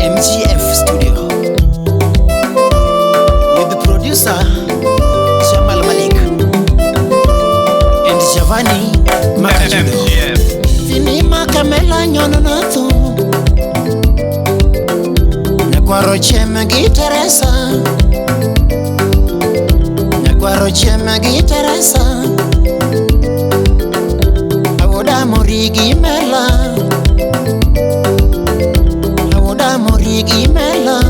MGF Studio with the producer Jamal Malik and Giovanni Makajudo. Vinima Kamela Nyononato Naguaro Chema Gitaresa Naguaro Chema Gitaresa Awoda Morigi Mela Morigi Mela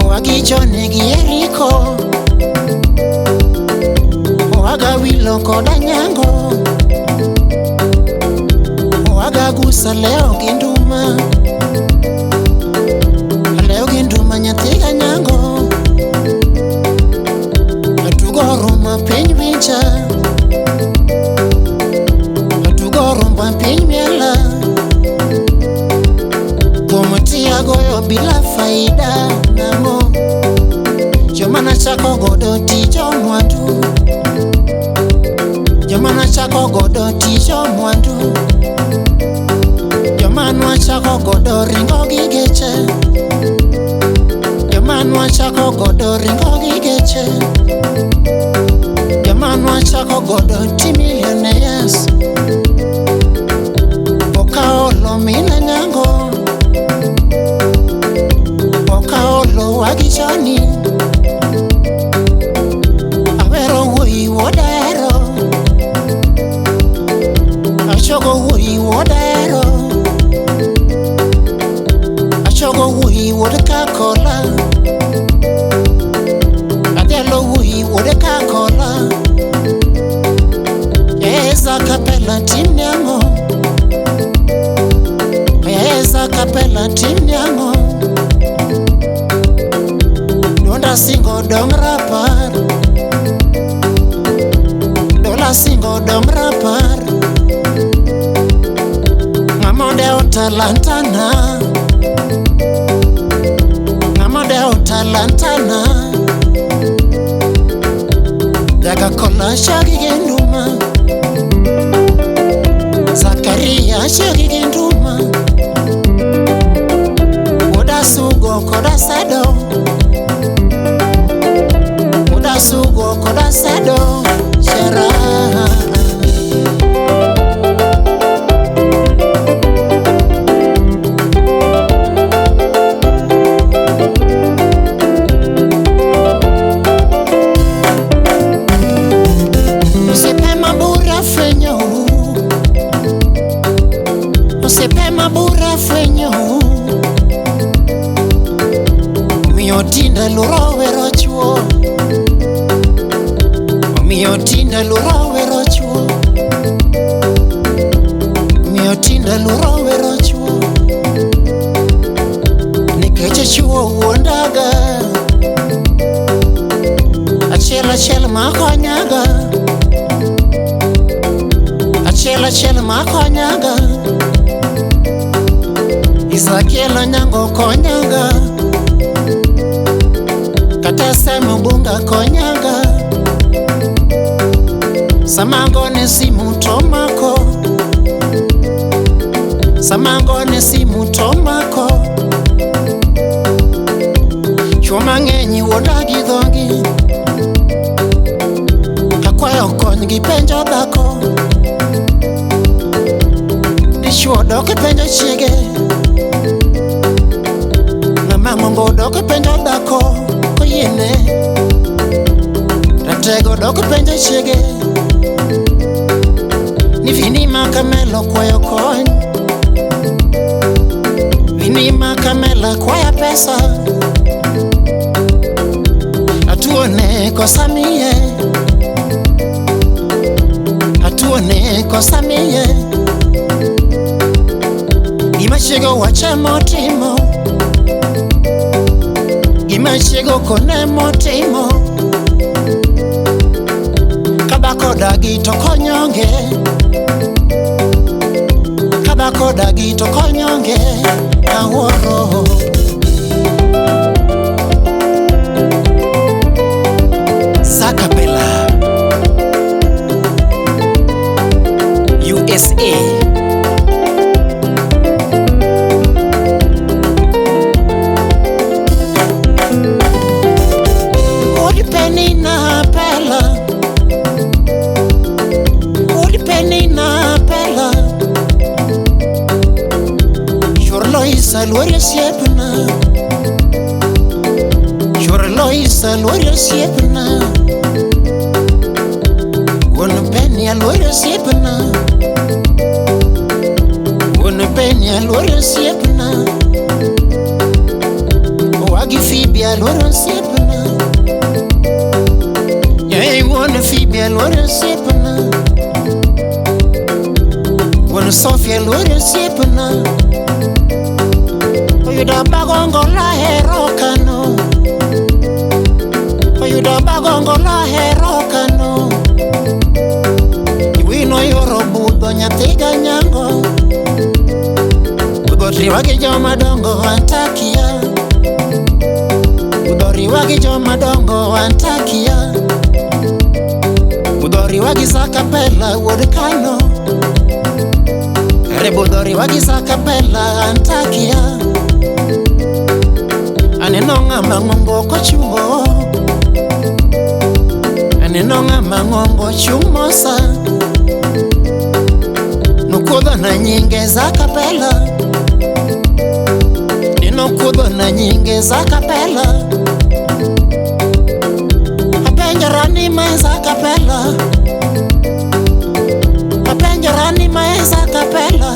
Oagi Johnny Gieriko Oaga Wilo Koda Nyango Oaga Gusa Leo Ginduma Leo Ginduma Nyatiga Nyango Atugo Roma Penywincha Atugo Roma Penywela Komutia goyo bila faida namo Jomana chako godo tijo mwandu Jomana chako godo tijo mwandu Jomana chako godo ringo gigeche Jomana chako godo ringo gigeche Jomana chako godo timillionaires Pokaolo mina nyango Okaolo Wagijani Awero wui wodero Achogo wui wodero Achogo wui wodeka kola Adelo wui wodeka kola Eza kapela timnyango Eza kapela timnyango Donda singo dong rapar Dola singo dong rapar Ngamode utalantana Ngamode utalantana Daga kola shagi genduma Zakaria shagi genduma Oda sugo koda sado Sugo koda sado shara Usepema bura fenyo Usepema bura fenyo Miotinda lurowe rochwo Miotinda lurowe rochwo Miotinda lurowe rochwo Nikeche chuo uondaga Achel makonyaga Achel makonyaga Isakiela nyango konyaga Katese mbunga konyaga Samangone simu tomako Samangone simu tomako Chuma ngenyi wodagi dhongi Kakwayo kongi penjo dako Dishuo doke penjo chige Namangongo doke penjo dako Koyene Ratego doke penjo chige Ni Vinima Kamela kwayo coin Vinima Kamela kwaya pesa Atuone kosamie Atuone kosamie Imashego wache motimo Imashego kone motimo Kabako dagi tokonyonge Kabako dagi tokonyonge Aworo Zakapela USA Loria siepna Chor Loisa Loria siepna Wona Penya Loria siepna Wona Penya Loria siepna Wagi Fibia Loria siepna Yeah, wona Fibia Loria siepna Wona Sofia Loria siepna Oyuda bagongo la hero kano Oyuda bagongo la hero kano Iwino yoro budo nyatiga nyango Udori wagi joma dongo Antakia Udori wagi joma dongo Antakia Udori wagi Zakapella wodekano Rebudori wagi Zakapella Antakia Anenonga mangongo kochungo Anenonga mangongo chumosa Nukudo na nyinge Zakapella Nukudo na nyinge Zakapella Apenjarani ma Zakapella Apenjarani ma Zakapella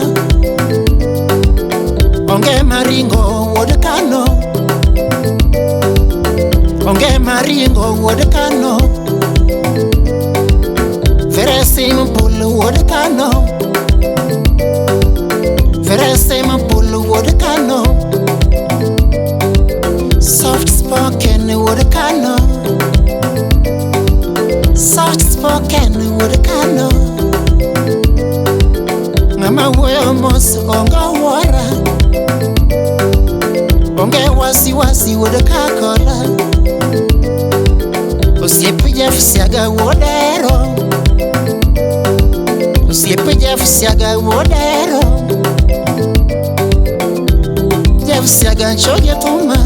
Onge maringo wodekano Onge maringo wodekano Very simple wodekano Very simple wodekano Soft spoken wodekano Soft spoken wodekano Mama wemos onga wara Onge wasi wasi wodekakola Usiepe Jeff siaga wodero Usiepe Jeff siaga wodero Jeff siaga nchoge tuma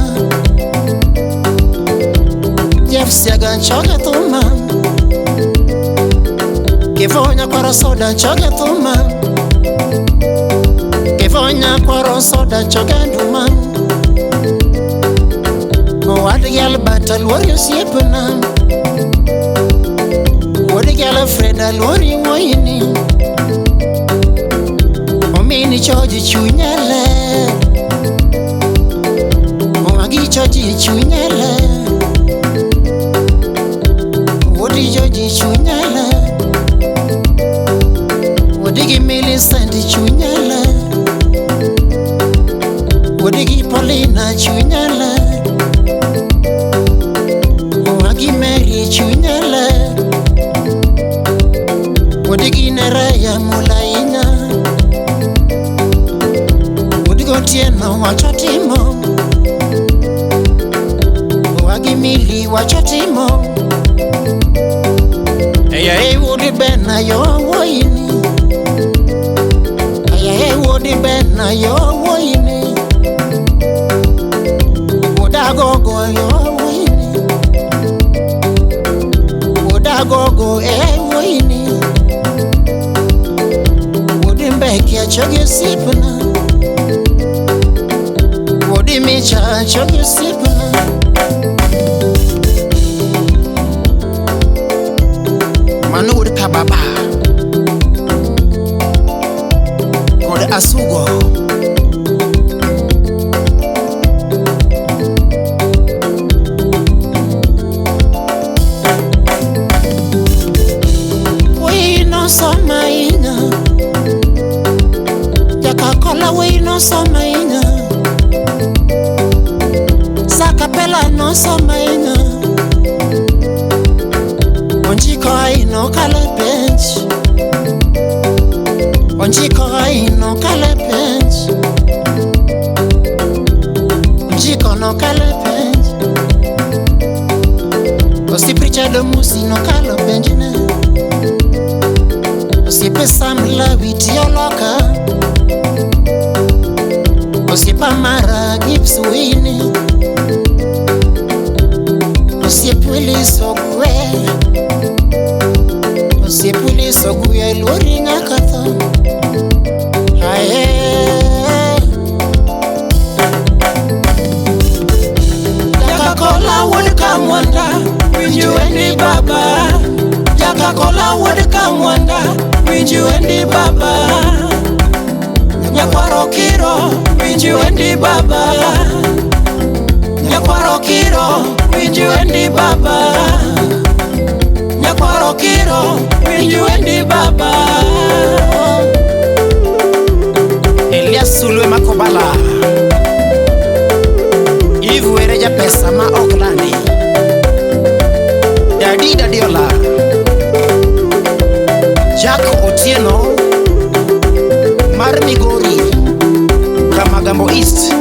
Jeff siaga nchoge tuma Kivonya kwa soda nchoge tuma Kivonya kwa soda nchoge nduma Wadi yal batal wari siepna Wadi yal freda lori moyini Omini choji chunyele Omagi choji chunyele Wadi choji chunyele Wadi gimili sandi chunyele Wadi gipolina chunyele Wagi Mary chunyele Wodigi neraya mulaina Wodigo tieno wachotimo Wagi Mili wachotimo Aya wodi bena yo woyini Aya wodi bena yo woyini Wodagogo yo Wodagogo woyini Wodimbeki achoge sipna Wodimicha achoge sipna Manu kababa Kode asugo Somaina Jakakola we no somaina Zakapella no somaina Onjiko ai no kale bench Onjiko ai no kale bench Onjiko no kale bench Osi preacher de musi no kale bench Osipe samla witioloka Osipa mara gips wini Osipe wili sokwe Osipe wili sokwe lori ngakatha Aye winji wendi baba. Nyakwaro Kiro, winji wendi baba. Nyakwaro Kiro, winji wendi baba. Nyakwaro Kiro, winji wendi baba. Elias Sulwe Makobala, Eve Wereja pesa ma Oklandi, Daddy Dadiola, Jack Otieno, Mar Migori, Ramagambo East.